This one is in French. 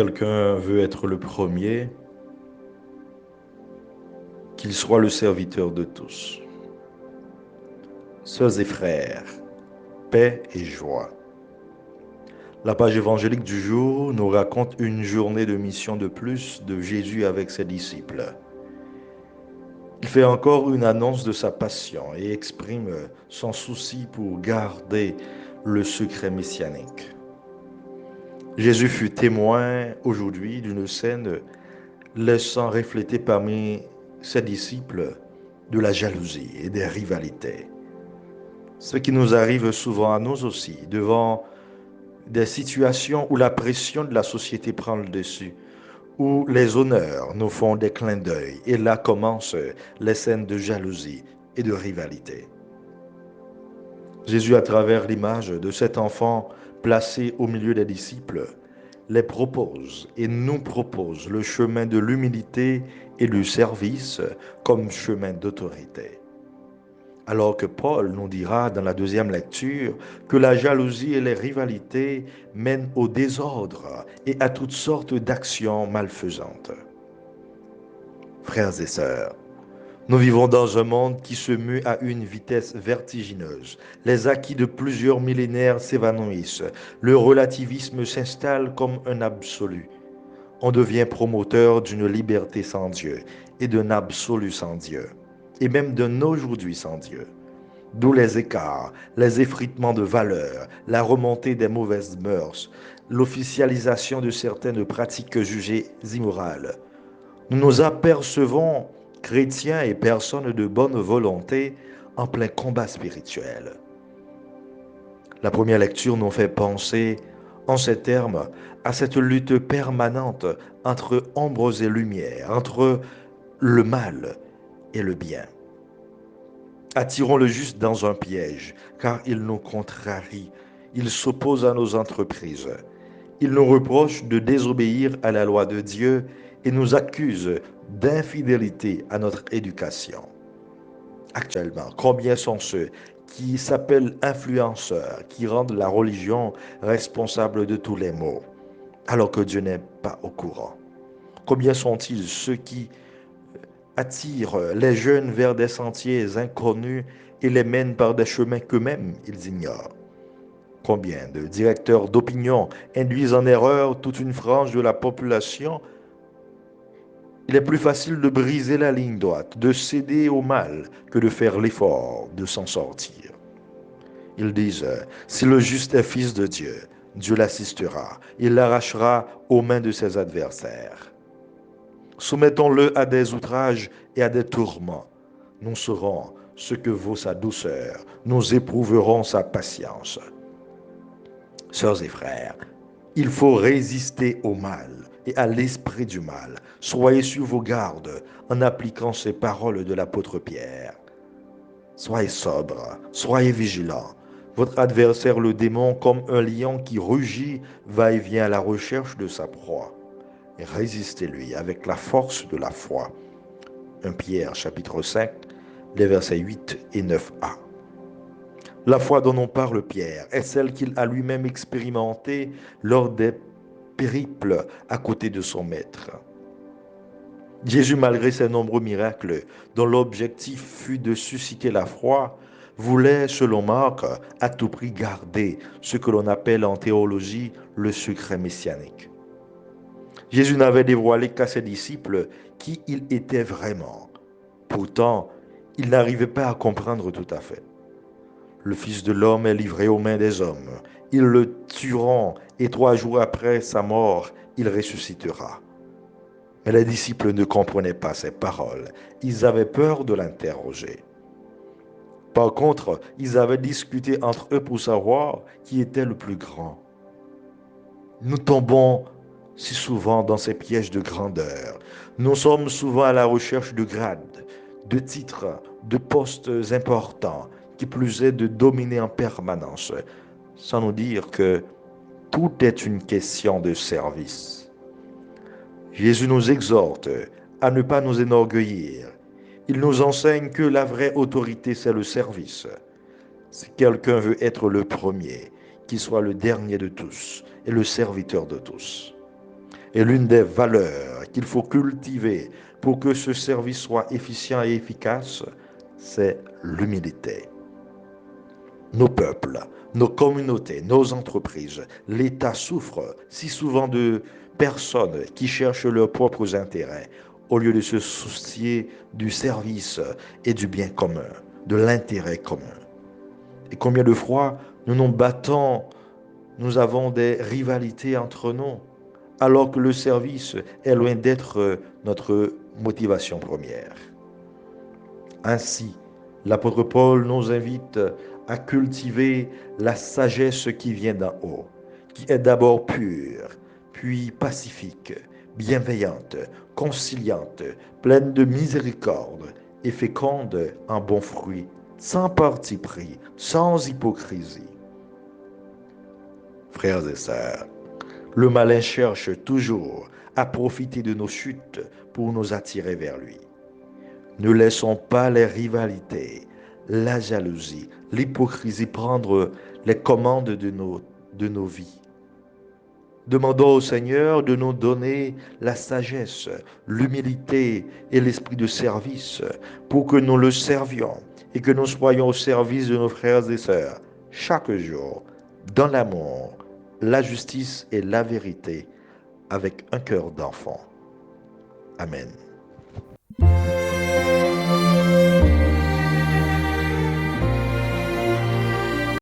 quelqu'un veut être le premier, qu'il soit le serviteur de tous. Sœurs et frères, paix et joie. La page évangélique du jour nous raconte une journée de mission de plus de Jésus avec ses disciples. Il fait encore une annonce de sa passion et exprime son souci pour garder le secret messianique. Jésus fut témoin aujourd'hui d'une scène laissant refléter parmi ses disciples de la jalousie et des rivalités. Ce qui nous arrive souvent à nous aussi, devant des situations où la pression de la société prend le dessus, où les honneurs nous font des clins d'œil, et là commencent les scènes de jalousie et de rivalité. Jésus, à travers l'image de cet enfant placé au milieu des disciples, les propose et nous propose le chemin de l'humilité et du service comme chemin d'autorité. Alors que Paul nous dira dans la deuxième lecture que la jalousie et les rivalités mènent au désordre et à toutes sortes d'actions malfaisantes. Frères et sœurs, nous vivons dans un monde qui se mue à une vitesse vertigineuse. Les acquis de plusieurs millénaires s'évanouissent. Le relativisme s'installe comme un absolu. On devient promoteur d'une liberté sans Dieu et d'un absolu sans Dieu, et même d'un aujourd'hui sans Dieu. D'où les écarts, les effritements de valeurs, la remontée des mauvaises mœurs, l'officialisation de certaines pratiques jugées immorales. Nous nous apercevons, chrétiens et personnes de bonne volonté, en plein combat spirituel. La première lecture nous fait penser, en ces termes, à cette lutte permanente entre ombres et lumières, entre le mal et le bien. Attirons le juste dans un piège, car il nous contrarie, il s'oppose à nos entreprises. Il nous reproche de désobéir à la loi de Dieu et nous accuse d'infidélité à notre éducation. Actuellement, combien sont ceux qui s'appellent influenceurs, qui rendent la religion responsable de tous les maux, alors que Dieu n'est pas au courant? Combien sont-ils ceux qui attirent les jeunes vers des sentiers inconnus et les mènent par des chemins qu'eux-mêmes ils ignorent? Combien de directeurs d'opinion induisent en erreur toute une frange de la population? Il est plus facile de briser la ligne droite, de céder au mal, que de faire l'effort de s'en sortir. Ils disent, si le juste est fils de Dieu, Dieu l'assistera, il l'arrachera aux mains de ses adversaires. Soumettons-le à des outrages et à des tourments. Nous saurons ce que vaut sa douceur, nous éprouverons sa patience. Sœurs et frères, il faut résister au mal et à l'esprit du mal. Soyez sur vos gardes en appliquant ces paroles de l'apôtre Pierre. Soyez sobres, soyez vigilants. Votre adversaire, le démon, comme un lion qui rugit, va et vient à la recherche de sa proie. Et résistez-lui avec la force de la foi. 1 Pierre chapitre 5, les versets 8 et 9a. La foi dont on parle Pierre est celle qu'il a lui-même expérimentée lors des périples à côté de son maître. Jésus, malgré ses nombreux miracles, dont l'objectif fut de susciter la foi, voulait, selon Marc, à tout prix garder ce que l'on appelle en théologie le secret messianique. Jésus n'avait dévoilé qu'à ses disciples qui il était vraiment. Pourtant, ils n'arrivaient pas à comprendre tout à fait. Le Fils de l'homme est livré aux mains des hommes. Ils le tueront et 3 jours après sa mort, il ressuscitera. Mais les disciples ne comprenaient pas ces paroles. Ils avaient peur de l'interroger. Par contre, ils avaient discuté entre eux pour savoir qui était le plus grand. Nous tombons si souvent dans ces pièges de grandeur. Nous sommes souvent à la recherche de grades, de titres, de postes importants, qui plus est de dominer en permanence, sans nous dire que tout est une question de service. Jésus nous exhorte à ne pas nous enorgueillir. Il nous enseigne que la vraie autorité, c'est le service. Si quelqu'un veut être le premier, qu'il soit le dernier de tous et le serviteur de tous. Et l'une des valeurs qu'il faut cultiver pour que ce service soit efficient et efficace, c'est l'humilité. Nos peuples, nos communautés, nos entreprises, l'État souffre si souvent de personnes qui cherchent leurs propres intérêts au lieu de se soucier du service et du bien commun, de l'intérêt commun. Et combien de fois nous nous battons, nous avons des rivalités entre nous, alors que le service est loin d'être notre motivation première. Ainsi, l'apôtre Paul nous invite à cultiver la sagesse qui vient d'en haut, qui est d'abord pure, puis pacifique, bienveillante, conciliante, pleine de miséricorde et féconde en bons fruits, sans parti pris, sans hypocrisie. Frères et sœurs, le malin cherche toujours à profiter de nos chutes pour nous attirer vers lui. Ne laissons pas les rivalités, la jalousie, l'hypocrisie prendre les commandes de nos vies. Demandons au Seigneur de nous donner la sagesse, l'humilité et l'esprit de service pour que nous le servions et que nous soyons au service de nos frères et sœurs chaque jour, dans l'amour, la justice et la vérité, avec un cœur d'enfant. Amen.